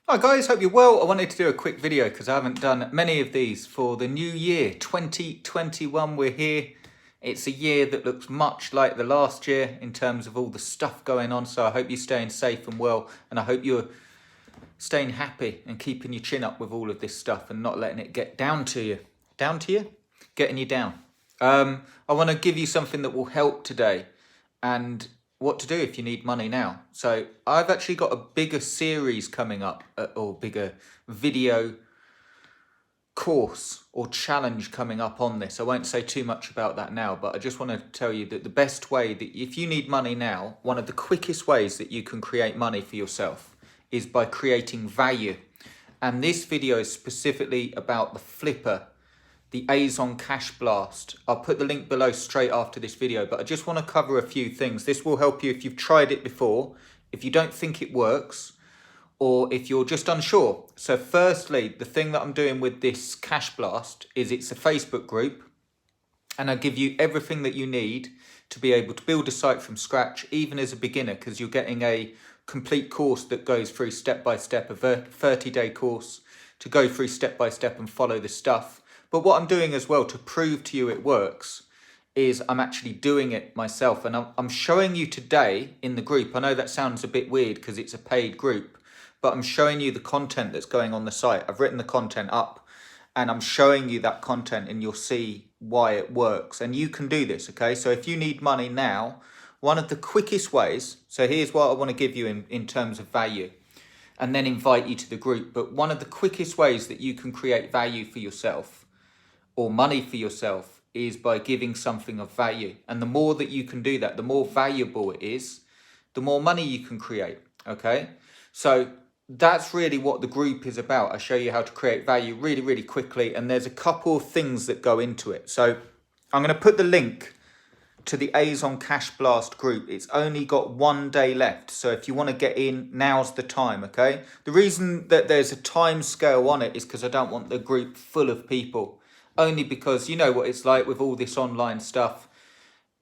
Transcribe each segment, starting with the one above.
Hi guys, hope you're well. I wanted to do a quick video because I haven't done many of these for the new year. 2021, we're here. It's a year that looks much like the last year in terms of all the stuff going on. So I hope you're staying safe and well, and I hope you're staying happy and keeping your chin up with all of this stuff and not letting it get down to you. Down to you? Getting you down. I want to give you something that will help today and what to do if you need money now. So I've actually got a bigger series coming up, or bigger video course or challenge coming up on this. I won't say too much about that now, but I just want to tell you that the best way that if you need money now, one of the quickest ways that you can create money for yourself is by creating value. And this video is specifically about the Flippa, the Azon Cash Blast. I'll put the link below straight after this video, but I just want to cover a few things. This will help you if you've tried it before, if you don't think it works, or if you're just unsure. So firstly, the thing that I'm doing with this Cash Blast is it's a Facebook group, and I give you everything that you need to be able to build a site from scratch, even as a beginner, because you're getting a complete course that goes through step by step, a 30-day course to go through step by step and follow the stuff. But what I'm doing as well to prove to you it works is I'm actually doing it myself, and I'm showing you today in the group. I know that sounds a bit weird because it's a paid group, but I'm showing you the content that's going on the site. I've written the content up and I'm showing you that content, and you'll see why it works. And you can do this, okay? So if you need money now, one of the quickest ways, so here's what I want to give you in terms of value, and then invite you to the group. But one of the quickest ways that you can create value for yourself or money for yourself is by giving something of value. And the more that you can do that, the more valuable it is, the more money you can create, okay? So that's really what the group is about. I show you how to create value really, really quickly, and there's a couple of things that go into it. So I'm going to put the link to the Azon Cash Blast group. It's only got 1 day left, so if you want to get in, now's the time, okay? The reason that there's a time scale on it is because I don't want the group full of people, only because you know what it's like with all this online stuff.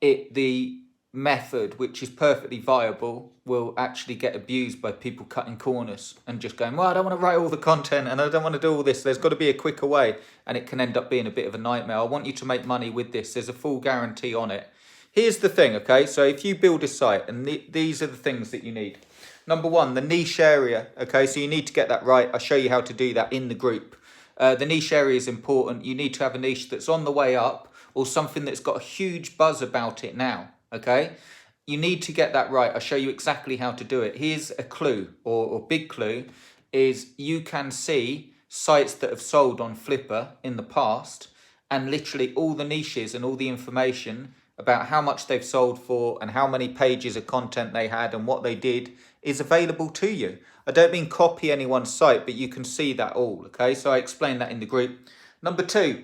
The method, which is perfectly viable, will actually get abused by people cutting corners and just going, well, I don't want to write all the content and I don't want to do all this. There's got to be a quicker way, and it can end up being a bit of a nightmare. I want you to make money with this. There's a full guarantee on it. Here's the thing, okay? So if you build a site, and these are the things that you need. Number one, the niche area, okay? So you need to get that right. I'll show you how to do that in the group. The niche area is important. You need to have a niche that's on the way up, or something that's got a huge buzz about it now, okay? You need to get that right. I'll show you exactly how to do it. Here's a clue, or big clue, is you can see sites that have sold on Flippa in the past, and literally all the niches and all the information about how much they've sold for and how many pages of content they had and what they did is available to you. I don't mean copy anyone's site, but you can see that all, okay? So I explained that in the group. Number two,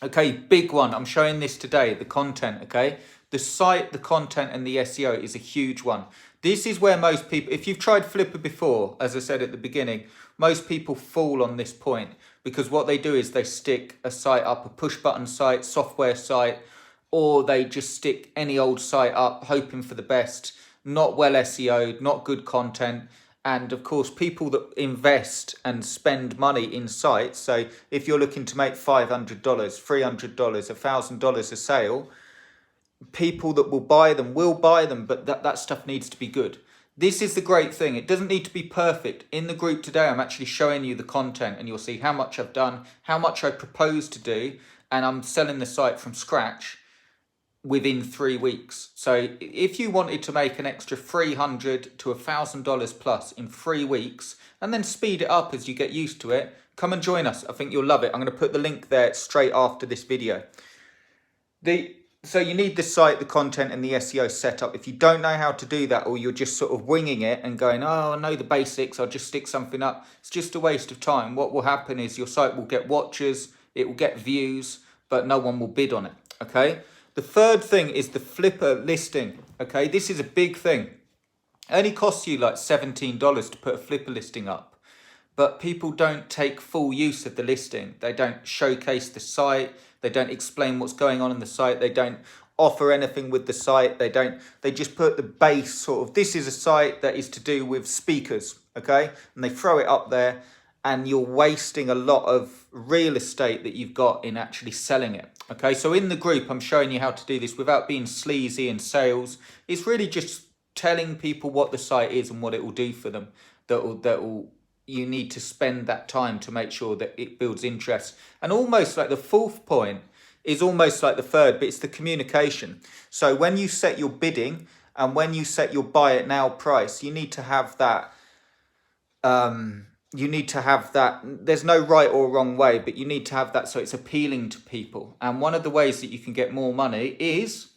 okay, big one. I'm showing this today, the content, okay? The site, the content, and the SEO is a huge one. This is where most people, if you've tried Flippa before, as I said at the beginning, most people fall on this point, because what they do is they stick a site up, a push button site, software site, or they just stick any old site up hoping for the best, not well SEO'd, not good content. And of course, people that invest and spend money in sites, so if you're looking to make $500, $300, $1,000 a sale, people that will buy them, but that stuff needs to be good. This is the great thing. It doesn't need to be perfect. In the group today, I'm actually showing you the content, and you'll see how much I've done, how much I propose to do, and I'm selling the site from scratch within 3 weeks. So if you wanted to make an extra $300 to $1,000 plus in 3 weeks, and then speed it up as you get used to it, come and join us. I think you'll love it. I'm going to put the link there straight after this video. So you need the site, the content, and the SEO set up. If you don't know how to do that, or you're just sort of winging it and going, oh, I know the basics, I'll just stick something up, it's just a waste of time. What will happen is your site will get watchers, it will get views, but no one will bid on it, okay? The third thing is the Flippa listing, okay? This is a big thing. It only costs you like $17 to put a Flippa listing up, but people don't take full use of the listing. They don't showcase the site. They don't explain what's going on in the site. They don't offer anything with the site. They just put the base sort of, this is a site that is to do with speakers, okay? And they throw it up there, and you're wasting a lot of real estate that you've got in actually selling it. Okay, so in the group, I'm showing you how to do this without being sleazy in sales. It's really just telling people what the site is and what it will do for them. That will you need to spend that time to make sure that it builds interest. And almost like the fourth point is almost like the third, but it's the communication. So when you set your bidding and when you set your buy it now price, you need to have that. There's no right or wrong way, but you need to have that so it's appealing to people. And one of the ways that you can get more money is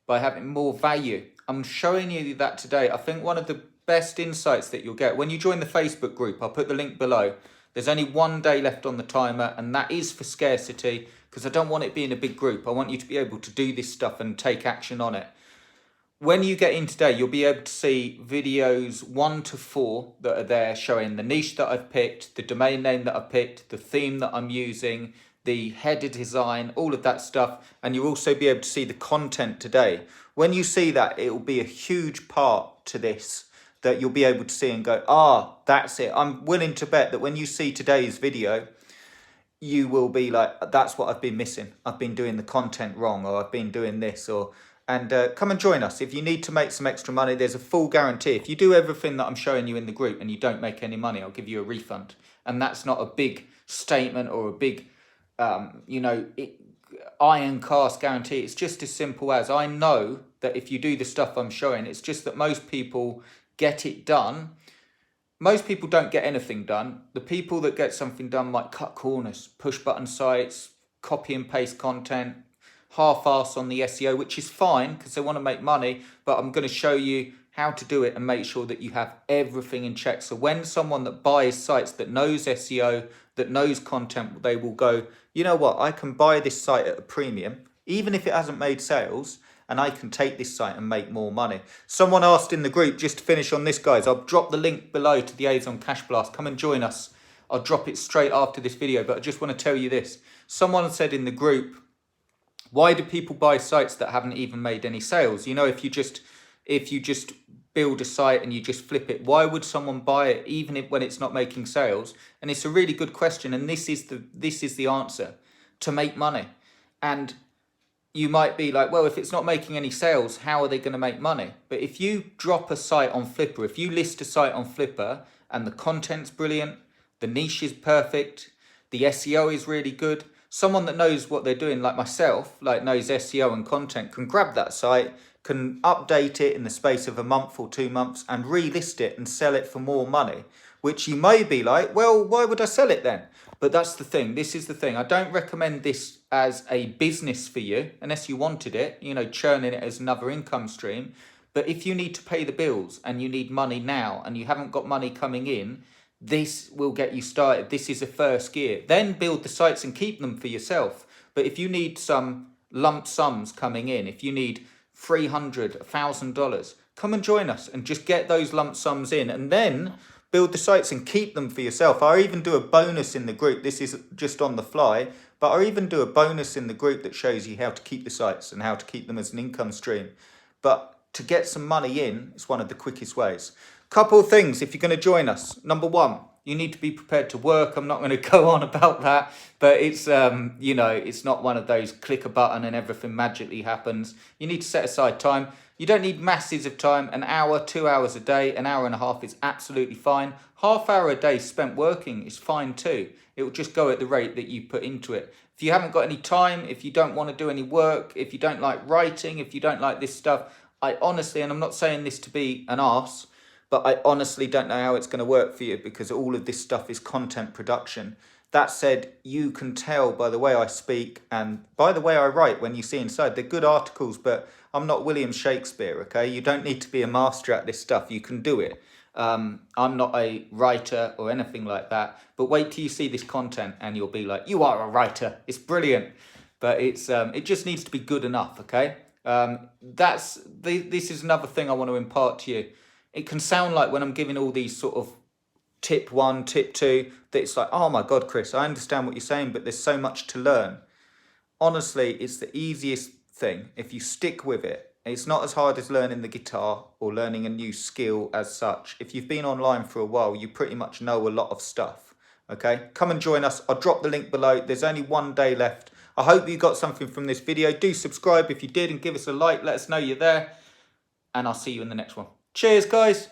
by having more value. I'm showing you that today. I think one of the best insights that you'll get when you join the Facebook group, I'll put the link below. There's only 1 day left on the timer, and that is for scarcity, because I don't want it being a big group. I want you to be able to do this stuff and take action on it. When you get in today, you'll be able to see videos 1 to 4 that are there showing the niche that I've picked, the domain name that I've picked, the theme that I'm using, the header design, all of that stuff. And you'll also be able to see the content today. When you see that, it will be a huge part to this that you'll be able to see and go, that's it. I'm willing to bet that when you see today's video, you will be like, that's what I've been missing. I've been doing the content wrong, or I've been doing this, and come and join us. If you need to make some extra money, there's a full guarantee. If you do everything that I'm showing you in the group and you don't make any money, I'll give you a refund. And that's not a big statement or a big, iron cast guarantee. It's just as simple as, I know that if you do the stuff I'm showing, it's just that most people get it done. Most people don't get anything done. The people that get something done might cut corners, push button sites, copy and paste content, half-ass on the SEO, which is fine because they want to make money, but I'm going to show you how to do it and make sure that you have everything in check. So when someone that buys sites that knows SEO, that knows content, they will go, you know what, I can buy this site at a premium, even if it hasn't made sales, and I can take this site and make more money. Someone asked in the group, just to finish on this, guys, I'll drop the link below to the Azon Cash Blast. Come and join us. I'll drop it straight after this video, but I just want to tell you this. Someone said in the group, why do people buy sites that haven't even made any sales? You know, if you just build a site and you just flip it, why would someone buy it even when it's not making sales? And it's a really good question, and this is the answer: to make money. And you might be like, well, if it's not making any sales, how are they going to make money? But if you drop a site on Flippa, if you list a site on Flippa and the content's brilliant, the niche is perfect, the SEO is really good, someone that knows what they're doing, like myself, like knows SEO and content, can grab that site, can update it in the space of a month or 2 months and relist it and sell it for more money, which you may be like, well, why would I sell it then? But that's the thing. This is the thing. I don't recommend this as a business for you, unless you wanted it, churning it as another income stream. But if you need to pay the bills and you need money now and you haven't got money coming in, this will get you started. This is a first gear. Then build the sites and keep them for yourself. But if you need some lump sums coming in, if you need $300, $1,000, come and join us and just get those lump sums in, and then build the sites and keep them for yourself. I even do a bonus in the group. This is just on the fly, but I even do a bonus in the group that shows you how to keep the sites and how to keep them as an income stream. But to get some money in, it's one of the quickest ways. Couple of things if you're going to join us. Number one, you need to be prepared to work. I'm not going to go on about that, but it's it's not one of those click a button and everything magically happens. You need to set aside time. You don't need masses of time. An hour, 2 hours a day, an hour and a half is absolutely fine. Half hour a day spent working is fine too. It will just go at the rate that you put into it. If you haven't got any time, if you don't want to do any work, if you don't like writing, if you don't like this stuff, I honestly, and I'm not saying this to be an arse, but I honestly don't know how it's going to work for you, because all of this stuff is content production. That said, you can tell by the way I speak and by the way I write when you see inside. They're good articles, but I'm not William Shakespeare, okay? You don't need to be a master at this stuff. You can do it. I'm not a writer or anything like that, but wait till you see this content and you'll be like, you are a writer. It's brilliant, but it just needs to be good enough, okay? This is another thing I want to impart to you. It can sound like when I'm giving all these sort of tip 1, tip 2, that it's like, oh my God, Chris, I understand what you're saying, but there's so much to learn. Honestly, it's the easiest thing. If you stick with it, It's not as hard as learning the guitar or learning a new skill as such. If you've been online for a while, you pretty much know a lot of stuff. Okay, come and join us. I'll drop the link below. There's only 1 day left. I hope you got something from this video. Do subscribe if you did and give us a like. Let us know you're there. And I'll see you in the next one. Cheers, guys.